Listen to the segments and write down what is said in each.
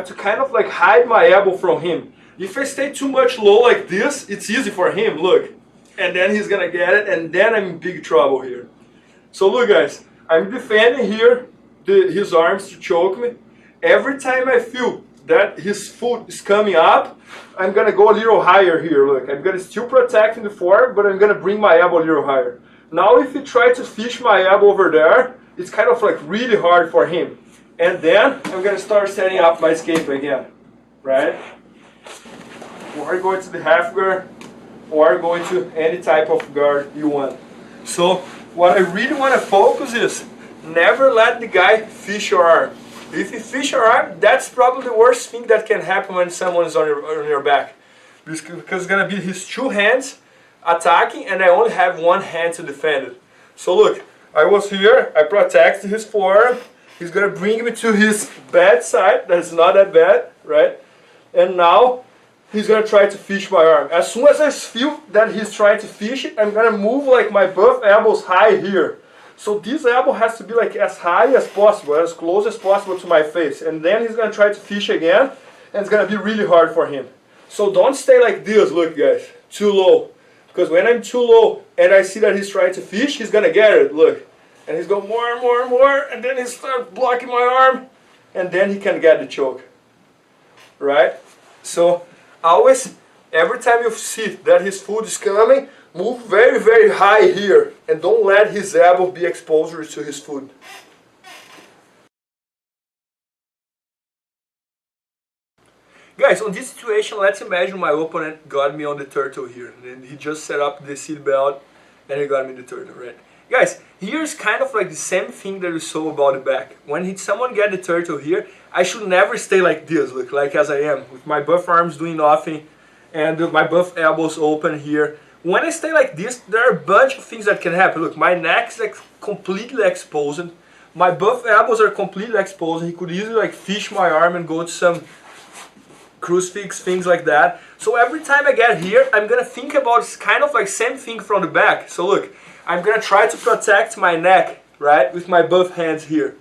To kind of like hide my elbow from him. If I stay too much low like this, it's easy for him, look. And then he's gonna get it, and then I'm in big trouble here. So look guys, I'm defending here his arms to choke me. Every time I feel that his foot is coming up, I'm gonna go a little higher here, look. I'm gonna still protect the forearm, but I'm gonna bring my elbow a little higher. Now if he tries to fish my elbow over there, it's kind of like really hard for him. And then I'm gonna start setting up my escape again, right? Or going to the half guard, or going to any type of guard you want. So what I really want to focus is never let the guy fish your arm. If you fish your arm, that's probably the worst thing that can happen when someone is on your back. Because it's gonna be his two hands attacking, and I only have one hand to defend it. So look, I was here, I protected his forearm. He's gonna bring me to his bad side. That's not that bad, right? And now he's gonna try to fish my arm. As soon as I feel that he's trying to fish it, I'm gonna move like my both elbows high here. So this elbow has to be like as high as possible, as close as possible to my face. And then he's gonna try to fish again, and it's gonna be really hard for him. So don't stay like this, look guys, too low. Because when I'm too low and I see that he's trying to fish, he's gonna get it, look. And he's going more and more and more, and then he starts blocking my arm, and then he can get the choke. Right? So always, every time you see that his foot is coming, move very, very high here, and don't let his elbow be exposed to his foot. Guys, on this situation, let's imagine my opponent got me on the turtle here, and he just set up the seat belt, and he got me the turtle, right? Guys, here's kind of like the same thing that you saw about the back. When someone get the turtle here, I should never stay like this, look, like as I am, with my both arms doing nothing, and my both elbows open here. When I stay like this, there are a bunch of things that can happen. Look, my neck is like completely exposed, my both elbows are completely exposed. He could easily like fish my arm and go to some crucifix, things like that. So every time I get here, I'm gonna think about this kind of like same thing from the back. So look, I'm gonna try to protect my neck, right, with my both hands here.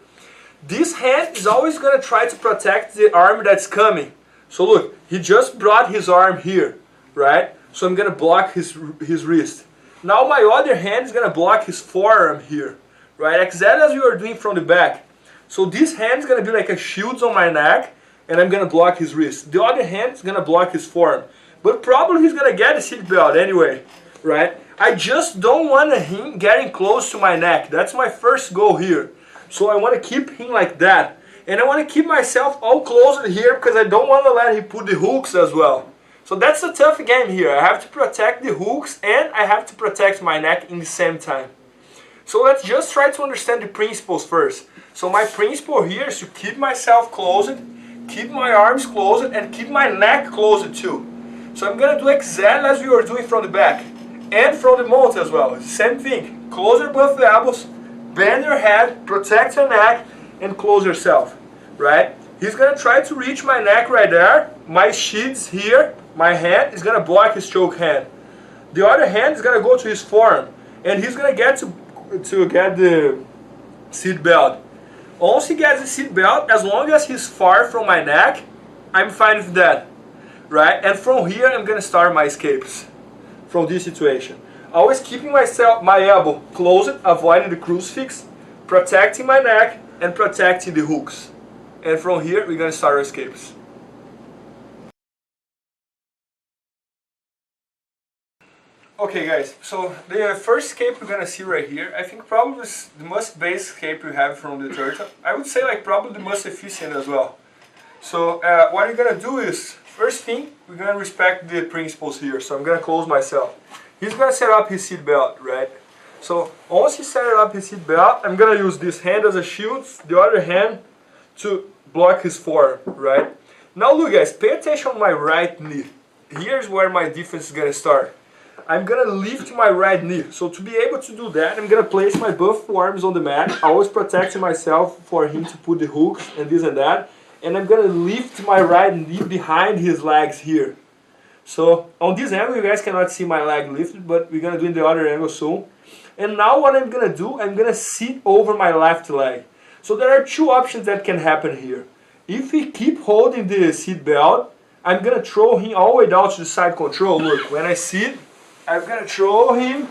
This hand is always gonna try to protect the arm that's coming. So look, he just brought his arm here, right? So I'm gonna block his wrist. Now my other hand is gonna block his forearm here, right? Exactly as we were doing from the back. So this hand is gonna be like a shield on my neck, and I'm gonna block his wrist. The other hand is gonna block his forearm. But probably he's gonna get a seat belt anyway, right? I just don't want him getting close to my neck. That's my first goal here. So I want to keep him like that. And I want to keep myself all closer here because I don't want to let him put the hooks as well. So that's a tough game here. I have to protect the hooks and I have to protect my neck in the same time. So let's just try to understand the principles first. So my principle here is to keep myself closed, keep my arms closed, and keep my neck closed too. So I'm going to do exactly as we were doing from the back. And from the mount as well, same thing. Close your both elbows, bend your head, protect your neck, and close yourself, right? He's gonna try to reach my neck right there. My sheath's here. My hand is gonna block his choke hand. The other hand is gonna go to his forearm, and he's gonna get to get the seat belt. Once he gets the seat belt, as long as he's far from my neck, I'm fine with that, right? And from here, I'm gonna start my escapes. From this situation, always keeping my elbow closed, avoiding the crucifix, protecting my neck, and protecting the hooks. And from here, we're gonna start our escapes. Okay guys, so the first escape we're gonna see right here, I think probably is the most basic escape we have from the turtle. I would say like probably the most efficient as well. So what you're gonna do is, first thing, we're going to respect the principles here. So I'm going to close myself. He's going to set up his seat belt, right? So once he set up his seat belt, I'm going to use this hand as a shield, the other hand to block his forearm, right? Now look guys, pay attention on my right knee. Here's where my defense is going to start. I'm going to lift my right knee. So to be able to do that, I'm going to place my both forearms on the mat, always protecting myself for him to put the hooks and this and that. And I'm going to lift my right knee behind his legs here. So on this angle you guys cannot see my leg lifted, but we're going to do in the other angle soon. And now what I'm going to do, I'm going to sit over my left leg. So there are two options that can happen here. if we keep holding the seat belt, I'm gonna throw him all the way down to the side control. Look, when I sit, I'm gonna throw him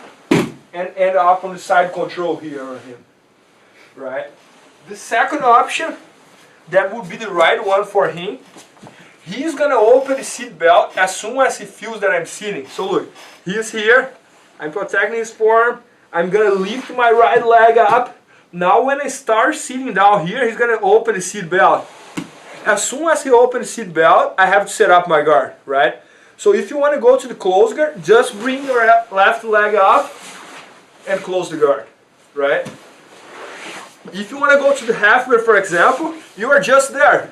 and end up on the side control here on him, right? The second option, that would be the right one for him. He's gonna open the seat belt as soon as he feels that I'm sitting. So look, he's here, I'm protecting his forearm, I'm gonna lift my right leg up. Now when I start sitting down here, he's gonna open the seat belt. As soon as he opens the seat belt, I have to set up my guard, right? So if you want to go to the close guard, just bring your left leg up and close the guard, right? If you want to go to the half guard, for example, you are just there.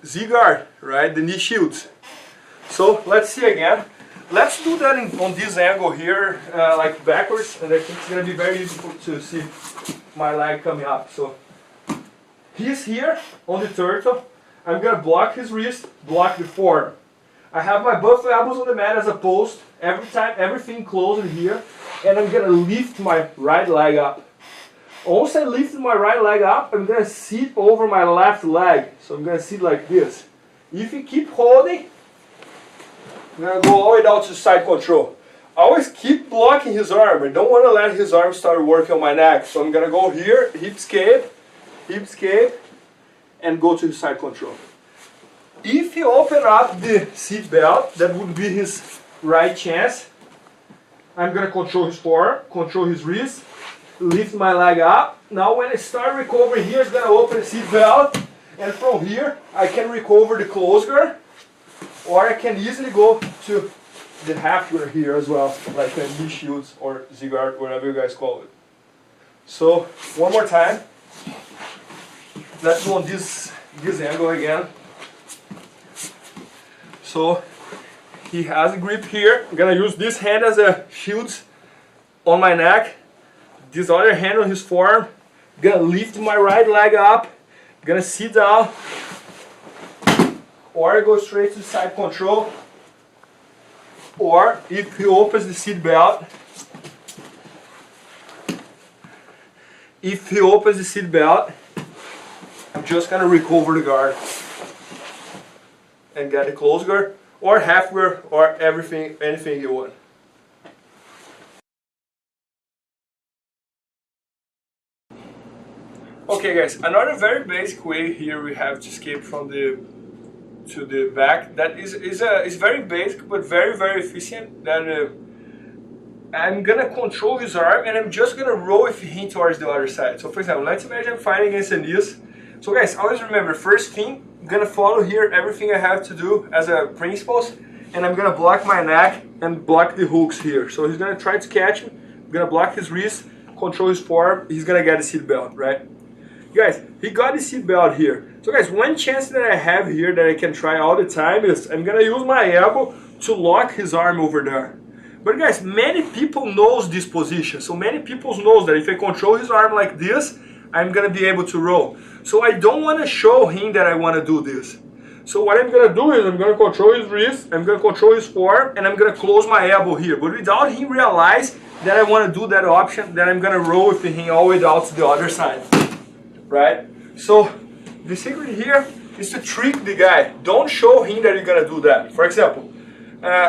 Z guard, right? The knee shields. So let's see again. Let's do that on this angle here, like backwards, and I think it's going to be very easy to see my leg coming up. So he's here on the turtle. I'm going to block his wrist, block the forearm. I have my both elbows on the mat as a post, every time, everything closed here, and I'm going to lift my right leg up. Once I lift my right leg up, I'm going to sit over my left leg. So I'm going to sit like this. If you keep holding, I'm going to go all the way down to side control. I always keep blocking his arm. I don't want to let his arm start working on my neck. So I'm going to go here, hip escape, and go to the side control. If you open up the seat belt, that would be his right chest. I'm going to control his forearm, control his wrist, lift my leg up. Now when I start recovering here, it's going to open the seat belt. And from here, I can recover the close guard. Or I can easily go to the half guard here as well, like a knee shields or Z guard, whatever you guys call it. So, one more time. Let's go on this angle again. So, he has a grip here. I'm gonna use this hand as a shield on my neck. This other hand on his forearm. I'm gonna lift my right leg up. I'm gonna sit down. Or I go straight to side control. Or if he opens the seat belt, I'm just gonna recover the guard and get the close guard or half guard or anything you want. Okay guys, another very basic way here we have to escape from the back that is very basic but very efficient. That I'm gonna control his arm and I'm just gonna roll with him towards the other side. So for example, let's imagine I'm fighting against a knees. So guys, always remember, first thing, I'm gonna follow here everything I have to do as a principles, and I'm gonna block my neck and block the hooks here. So he's gonna try to catch me, I'm gonna block his wrist, control his forearm, he's gonna get the seat belt, right? Guys, he got the seat belt here. So guys, one chance that I have here that I can try all the time is I'm gonna use my elbow to lock his arm over there. But guys, many people knows this position. So many people knows that if I control his arm like this, I'm gonna be able to roll. So I don't wanna show him that I wanna do this. So what I'm gonna do is I'm gonna control his wrist, I'm gonna control his forearm, and I'm gonna close my elbow here. But without him realize that I wanna do that option, then I'm gonna roll with him all the way down to the other side. Right? So the secret here is to trick the guy. Don't show him that you're gonna do that. For example,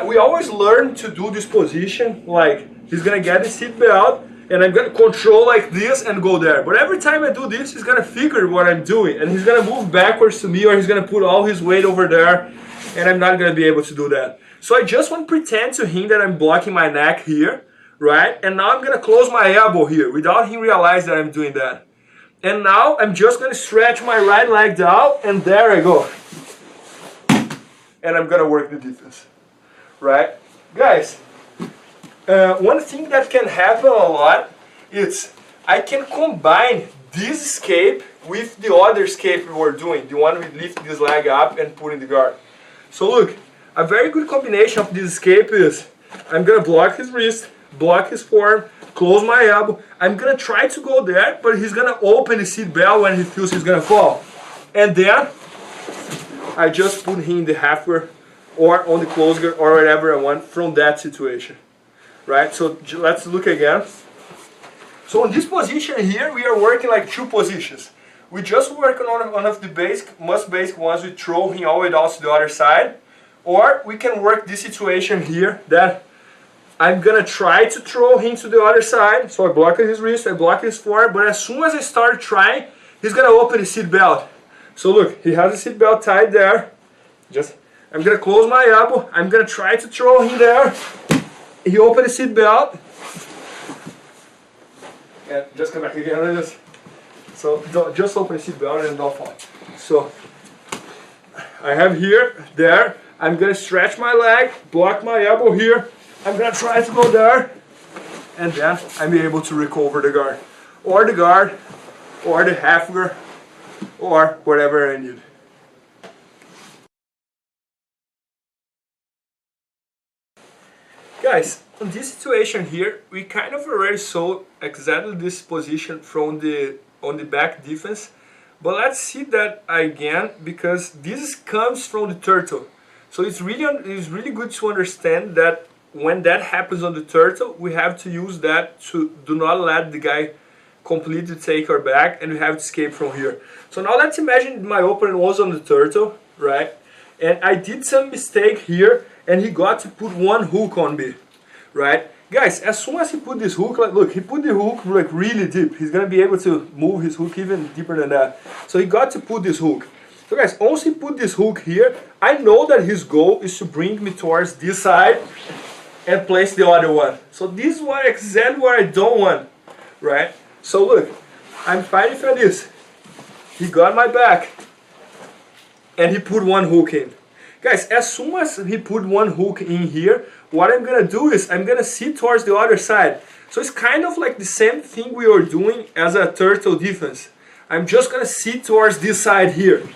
we always learn to do this position like he's gonna get the seat belt and I'm gonna control like this and go there. But every time I do this, he's gonna figure what I'm doing and he's gonna move backwards to me, or he's gonna put all his weight over there and I'm not gonna be able to do that. So I just want to pretend to him that I'm blocking my neck here, right? And now I'm gonna close my elbow here without him realize that I'm doing that. And now I'm just going to stretch my right leg down, and there I go. And I'm going to work the defense. Right? Guys, one thing that can happen a lot is I can combine this escape with the other escape we were doing. The one we lift this leg up and put in the guard. So look, a very good combination of this escape is I'm going to block his wrist, block his forearm, close my elbow. I'm gonna try to go there, but he's gonna open the seat belt when he feels he's gonna fall. And then I just put him in the half guard or on the close guard or whatever I want from that situation. Right? So let's look again. So in this position here, we are working like two positions. we just work on one of the most basic ones. We throw him all the way down to the other side. Or we can work this situation here that I'm gonna try to throw him to the other side. So I block his wrist, I block his forearm, but as soon as I start trying, he's gonna open the seat belt. So look, he has the seat belt tied there. I'm gonna close my elbow, I'm gonna try to throw him there. He opened the seat belt. And just come back again. So just open the seat belt and don't fall. So I have here, there. I'm gonna stretch my leg, block my elbow here. I'm gonna try to go there, and then I'm able to recover the guard, or the half guard, or whatever I need. Guys, in this situation here, we kind of already saw exactly this position from on the back defense, but let's see that again, because this comes from the turtle. So it's really good to understand that when that happens on the turtle, we have to use that to do not let the guy completely take our back, and we have to escape from here. So now let's imagine my opponent was on the turtle, right? And I did some mistake here, and he got to put one hook on me, right? Guys, as soon as he put this hook, like, look, he put the hook like really deep. He's gonna be able to move his hook even deeper than that. So he got to put this hook. So guys, once he put this hook here, I know that his goal is to bring me towards this side and place the other one. So this is exactly what I don't want, right? So look, I'm fighting for this. He got my back, and he put one hook in. Guys, as soon as he put one hook in here, what I'm gonna do is I'm gonna sit towards the other side. So it's kind of like the same thing we are doing as a turtle defense. I'm just gonna sit towards this side here.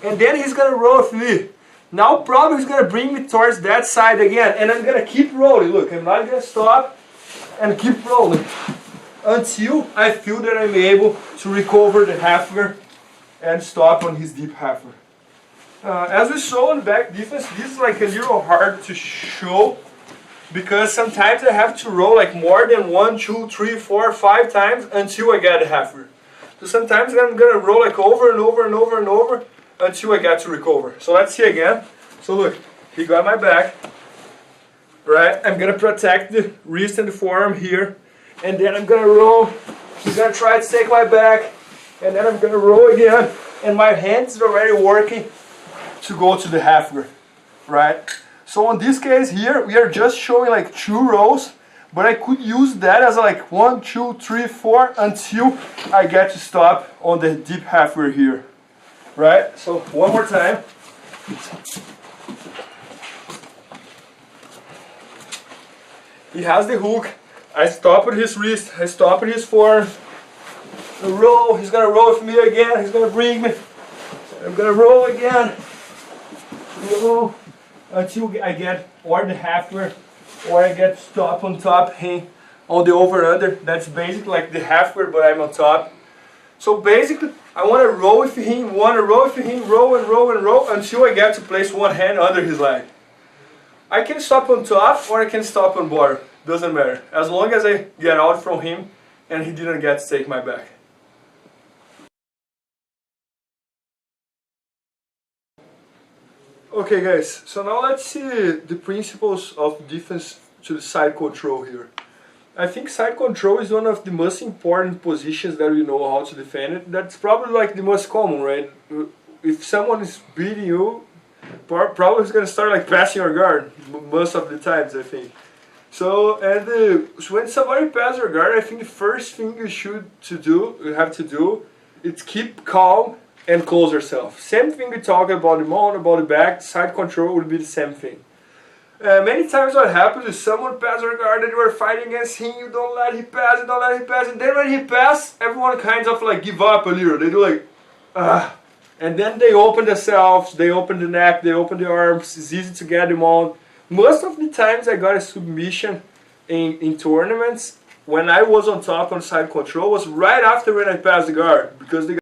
And then he's gonna roll with me. Now probably he's gonna bring me towards that side again, and I'm gonna keep rolling. Look, I'm not gonna stop and keep rolling until I feel that I'm able to recover the half guard and stop on his deep half guard. As we saw on the back defense, this is like a little hard to show because sometimes I have to roll like more than 1, 2, 3, 4, 5 times until I get the half guard. So sometimes I'm gonna roll like over and over and over and over until I get to recover. So let's see again. So look, he got my back, right? I'm gonna protect the wrist and the forearm here, and then I'm gonna roll. He's gonna try to take my back, and then I'm gonna roll again, and my hands are already working to go to the half guard, right? So in this case here, we are just showing like 2 rows, but I could use that as like 1, 2, 3, 4 until I get to stop on the deep half guard here. Right, so one more time. He has the hook. I stop at his wrist. I stop at his forearm. I roll. He's gonna roll with me again. He's gonna bring me. I'm gonna roll again. Roll until I get or the half guard, or I get stop on top, hang on the over under. That's basically like the half guard, but I'm on top. So basically, I want to roll with him, roll and roll and roll until I get to place one hand under his leg. I can stop on top or I can stop on bottom. Doesn't matter. As long as I get out from him and he didn't get to take my back. Okay guys, so now let's see the principles of defense to the side control here. I think side control is one of the most important positions that we know how to defend it. That's probably like the most common, right? If someone is beating you, probably is going to start like passing your guard most of the times, I think. So, when somebody passes your guard, I think the first thing you have to do, is keep calm and close yourself. Same thing we talk about the mount, about the back, side control would be the same thing. Many times what happens is someone passes your guard and you are fighting against him, you don't let him pass, you don't let him pass, and then when he passes, everyone kind of like give up a little. They do like, and then they open themselves, they open the neck, they open the arms, it's easy to get them on. Most of the times I got a submission in tournaments when I was on top on side control was right after when I passed the guard, because the